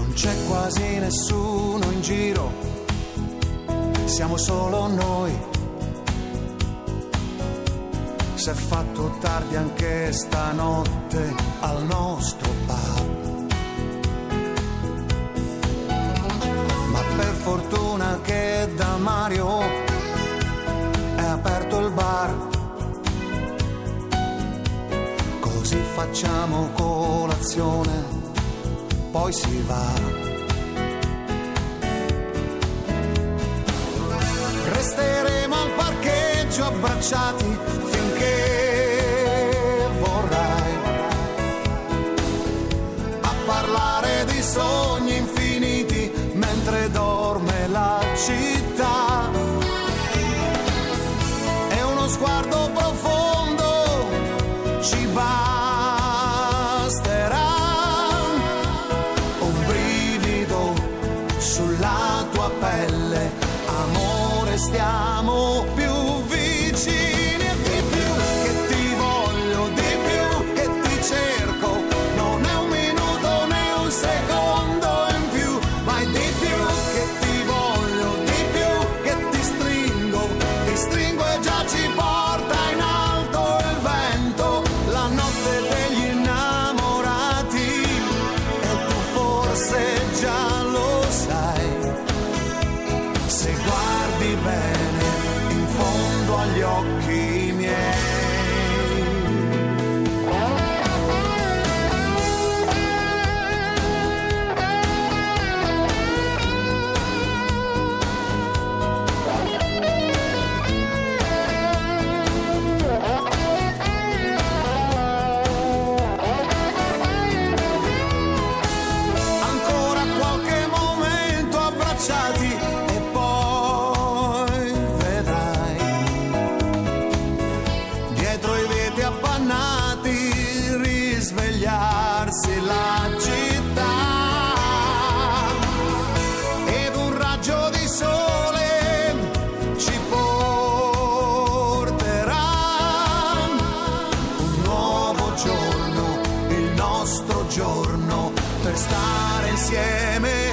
Non c'è quasi nessuno in giro, siamo solo noi. S'è fatto tardi anche stanotte al nostro pub, ma per fortuna che da Mario è aperto il bar, così facciamo colazione, poi si va. Resteremo al parcheggio abbracciati finché vorrai, a parlare di sogni infiniti mentre dorme la città. E uno sguardo profondo ci basterà, un brivido sulla tua pelle, amore, stiamo più vicini e di più che ti voglio, di più che ti cerco, non è un minuto né un secondo in più, ma è di più che ti voglio, di più che ti stringo e già ci porta in alto il vento, la notte degli innamorati, e tu forse già lo sai, se guardi bene in fondo agli occhi miei. Ancora qualche momento abbracciati e poi vedrai, dietro i vetri appannati, risvegliarsi la città, ed un raggio di sole ci porterà un nuovo giorno, il nostro giorno per stare insieme